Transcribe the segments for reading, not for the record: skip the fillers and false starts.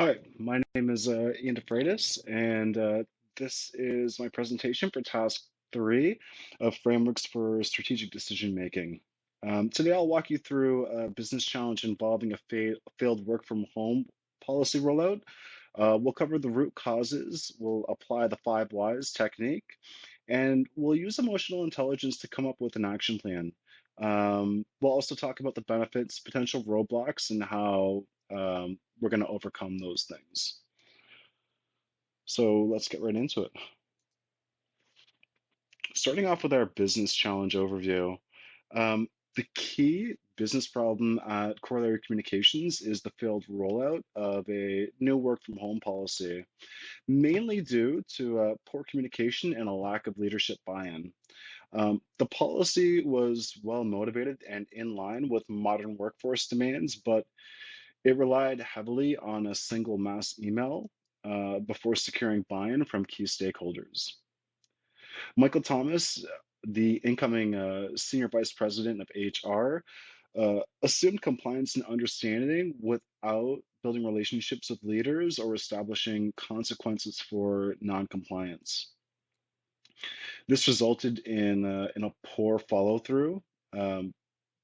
Hi, my name is Ian DeFreitas, and this is my presentation for task three of frameworks for strategic decision making. Today, I'll walk you through a business challenge involving a failed work from home policy rollout. We'll cover the root causes, we'll apply the five whys technique, and we'll use emotional intelligence to come up with an action plan. We'll also talk about the benefits, potential roadblocks, and how we're going to overcome those things. So let's get right into it. Starting off with our business challenge overview, the key business problem at Corollary Communications is the failed rollout of a new work from home policy, mainly due to poor communication and a lack of leadership buy-in. The policy was well motivated and in line with modern workforce demands, but it relied heavily on a single mass email before securing buy-in from key stakeholders. Michael Thomas, the incoming senior vice president of HR, assumed compliance and understanding without building relationships with leaders or establishing consequences for non-compliance. This resulted in a poor follow-through,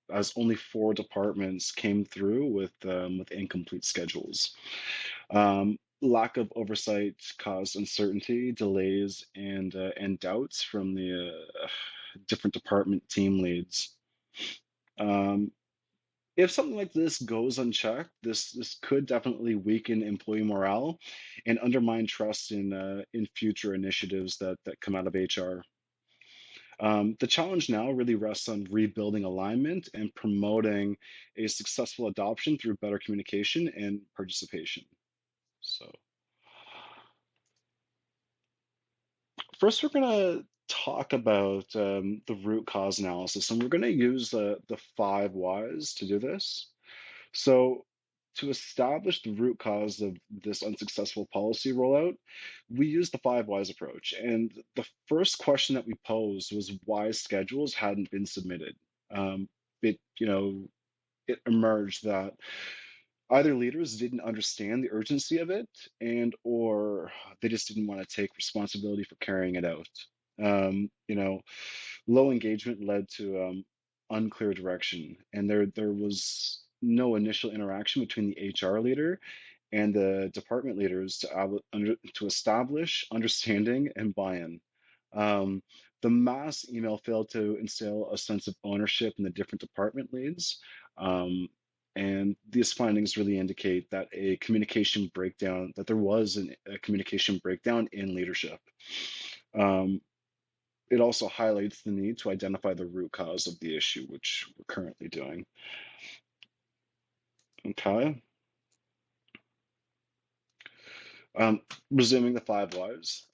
as only four departments came through with incomplete schedules. Lack of oversight caused uncertainty, delays, and doubts from the different department team leads. Um, if something like this goes unchecked, this could definitely weaken employee morale and undermine trust in future initiatives that come out of HR. The challenge now really rests on rebuilding alignment and promoting a successful adoption through better communication and participation. So, first, we're going to talk about the root cause analysis, and we're going to use the five whys to do this. So, to establish the root cause of this unsuccessful policy rollout, we used the five whys approach. And the first question that we posed was why schedules hadn't been submitted. Um, it emerged that either leaders didn't understand the urgency of it and or they just didn't want to take responsibility for carrying it out. Um, you know, Low engagement led to unclear direction, and there was no initial interaction between the HR leader and the department leaders to establish understanding and buy-in. Um, the mass email failed to instill a sense of ownership in the different department leads. Um, and these findings really indicate that that there was a communication breakdown in leadership. Um, it also highlights the need to identify the root cause of the issue, which we're currently doing. Okay. Um, Resuming the five whys.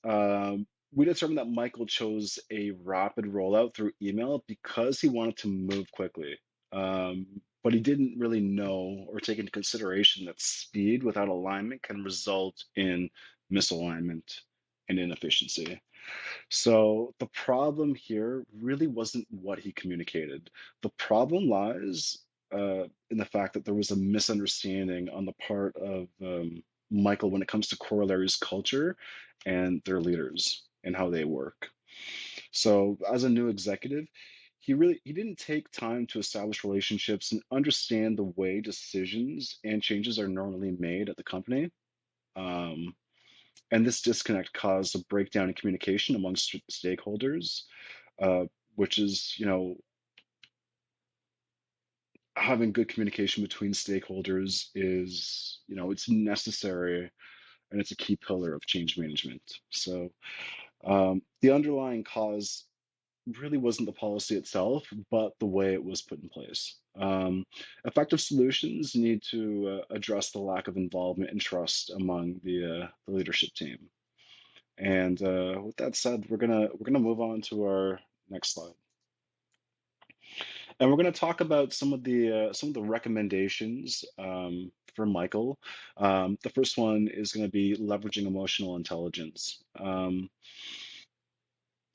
We determined that Michael chose a rapid rollout through email because he wanted to move quickly. But he didn't really know or take into consideration that speed without alignment can result in misalignment and inefficiency. So the problem here really wasn't what he communicated. The problem lies in the fact that there was a misunderstanding on the part of Michael when it comes to Corollary's culture and their leaders and how they work. So as a new executive, he didn't take time to establish relationships and understand the way decisions and changes are normally made at the company. Um, and this disconnect caused a breakdown in communication amongst stakeholders, which is, having good communication between stakeholders is, it's necessary and it's a key pillar of change management. So the underlying cause really wasn't the policy itself, but the way it was put in place. Effective solutions need to address the lack of involvement and trust among the leadership team. And with that said, we're gonna move on to our next slide, and we're gonna talk about some of the recommendations for Michael. The first one is going to be leveraging emotional intelligence.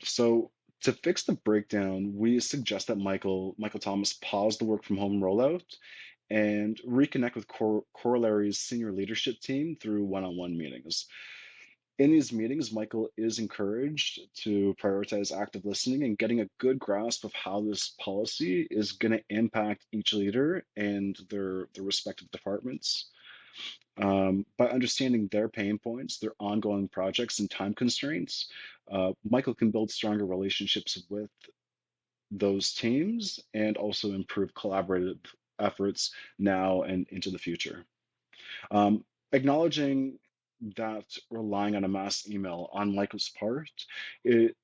So to fix the breakdown, we suggest that Michael Thomas pause the work from home rollout and reconnect with Corollary's senior leadership team through one-on-one meetings. In these meetings, Michael is encouraged to prioritize active listening and getting a good grasp of how this policy is going to impact each leader and their respective departments. By understanding their pain points, their ongoing projects, and time constraints, Michael can build stronger relationships with those teams and also improve collaborative efforts now and into the future. Um, Acknowledging that relying on a mass email on Michael's part, it,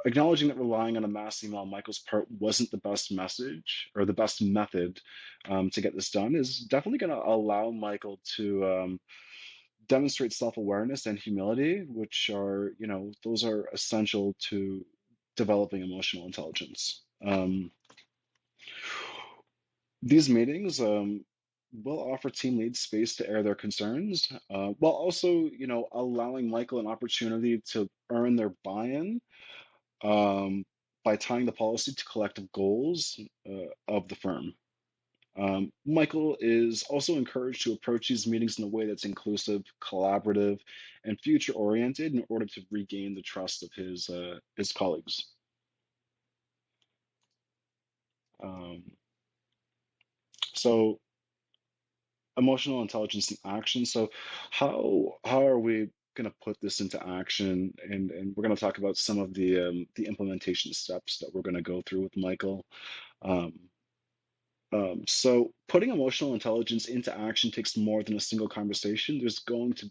acknowledging that relying on a mass email on Michael's part wasn't the best message or the best method to get this done is definitely going to allow Michael to demonstrate self-awareness and humility, which are, those are essential to developing emotional intelligence. These meetings will offer team leads space to air their concerns, while also, allowing Michael an opportunity to earn their buy-in by tying the policy to collective goals of the firm. Michael is also encouraged to approach these meetings in a way that's inclusive, collaborative, and future-oriented in order to regain the trust of his colleagues. Um, so emotional intelligence in action. So how are we going to put this into action? And we're going to talk about some of the implementation steps that we're going to go through with Michael. Um, so putting emotional intelligence into action takes more than a single conversation. There's going to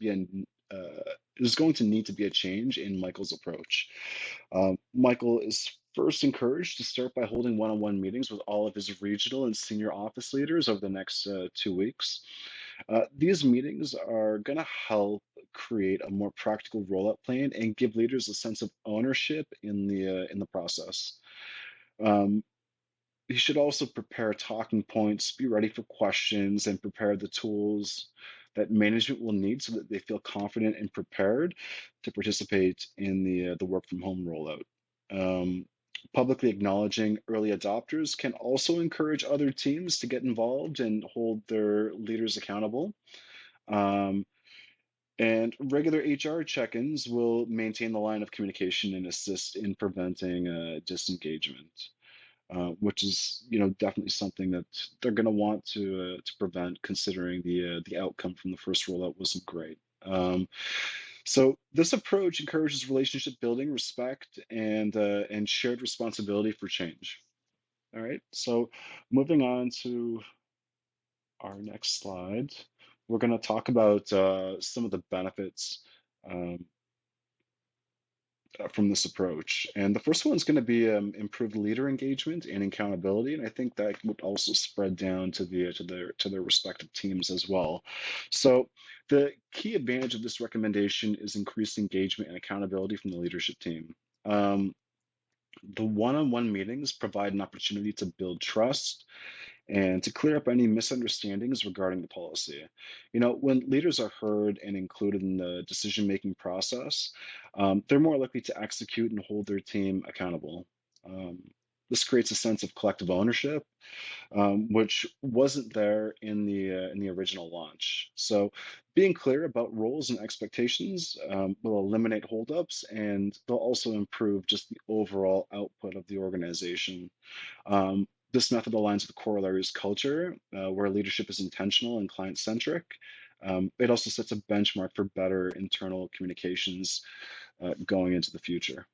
need to be a change in Michael's approach. Michael is first encouraged to start by holding one-on-one meetings with all of his regional and senior office leaders over the next 2 weeks. These meetings are going to help create a more practical rollout plan and give leaders a sense of ownership in the process. Um, he should also prepare talking points, be ready for questions, and prepare the tools that management will need so that they feel confident and prepared to participate in the work from home rollout. Um, Publicly acknowledging early adopters can also encourage other teams to get involved and hold their leaders accountable. Um, and regular HR check-ins will maintain the line of communication and assist in preventing disengagement, which is, definitely something that they're going to want to prevent, considering the outcome from the first rollout wasn't great. So this approach encourages relationship building, respect, and shared responsibility for change. All right. So moving on to our next slide, we're going to talk about some of the benefits um, from this approach. And the first one is going to be improved leader engagement and accountability, and I think that would also spread down to their respective teams as well. So the key advantage of this recommendation is increased engagement and accountability from the leadership team. The one-on-one meetings provide an opportunity to build trust and to clear up any misunderstandings regarding the policy. When leaders are heard and included in the decision-making process, they're more likely to execute and hold their team accountable. Um, this creates a sense of collective ownership, which wasn't there in the original launch. So, being clear about roles and expectations will eliminate holdups, and they'll also improve just the overall output of the organization. This method aligns with Corollary's culture, where leadership is intentional and client-centric. It also sets a benchmark for better internal communications going into the future.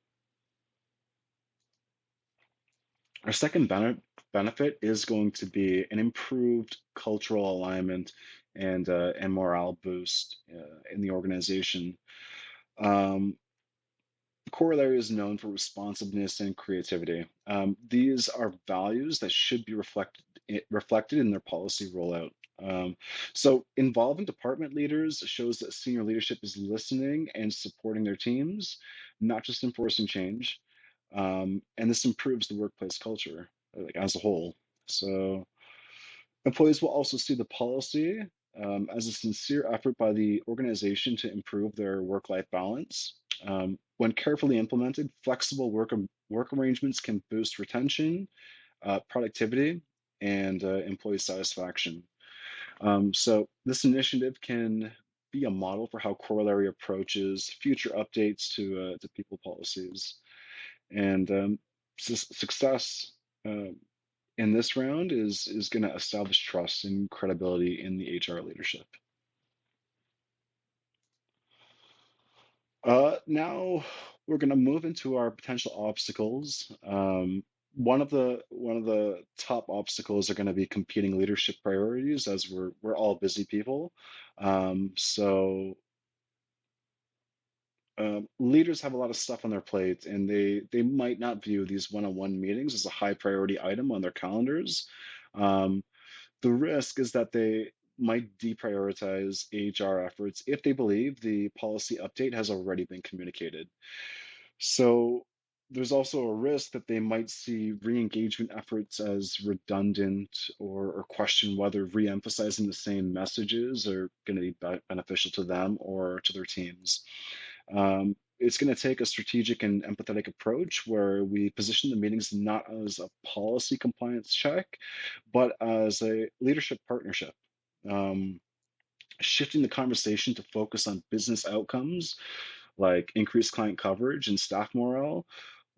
Our second benefit is going to be an improved cultural alignment and morale boost in the organization. Um, Corollary is known for responsiveness and creativity. These are values that should be reflected in their policy rollout. So involving department leaders shows that senior leadership is listening and supporting their teams, not just enforcing change. And this improves the workplace culture, like, as a whole. So employees will also see the policy as a sincere effort by the organization to improve their work-life balance. When carefully implemented, flexible work arrangements can boost retention, productivity, and employee satisfaction. So this initiative can be a model for how Corollary approaches future updates to people policies. And success uh, in this round is going to establish trust and credibility in the HR leadership. Now we're going to move into our potential obstacles. One of the top obstacles are going to be competing leadership priorities, as we're all busy people. So leaders have a lot of stuff on their plate, and they might not view these one-on-one meetings as a high priority item on their calendars. Um, the risk is that they might deprioritize HR efforts if they believe the policy update has already been communicated. So there's also a risk that they might see re-engagement efforts as redundant, or question whether re-emphasizing the same messages are going to be beneficial to them or to their teams. It's going to take a strategic and empathetic approach where we position the meetings not as a policy compliance check, but as a leadership partnership. Um, Shifting the conversation to focus on business outcomes like increased client coverage and staff morale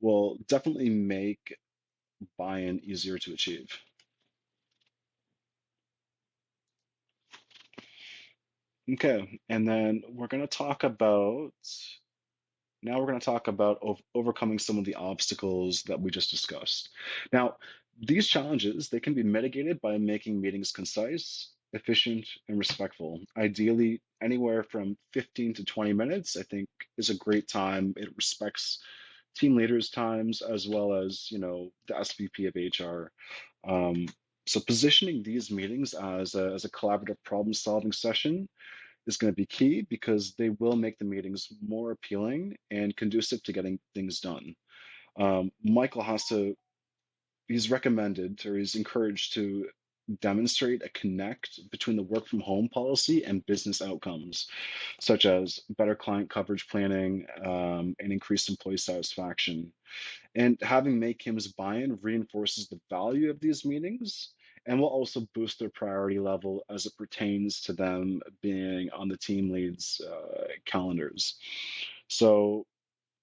will definitely make buy-in easier to achieve. Okay, and then we're going to talk about overcoming some of the obstacles that we just discussed. Now, these challenges, they can be mitigated by making meetings concise, efficient, and respectful. Ideally, anywhere from 15 to 20 minutes, I think, is a great time. It respects team leaders' times as well as, the SVP of HR. Um, so positioning these meetings as a collaborative problem-solving session is going to be key because they will make the meetings more appealing and conducive to getting things done. Michael he's recommended or he's encouraged to demonstrate a connect between the work from home policy and business outcomes, such as better client coverage planning and increased employee satisfaction. And having Maykim's buy-in reinforces the value of these meetings and will also boost their priority level as it pertains to them being on the team leads' calendars. So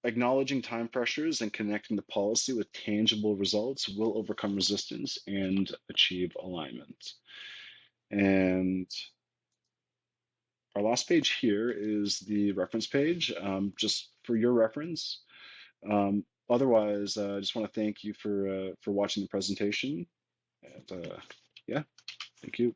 acknowledging time pressures and connecting the policy with tangible results will overcome resistance and achieve alignment. And our last page here is the reference page, just for your reference. Otherwise, I just want to thank you for watching the presentation. And yeah, thank you.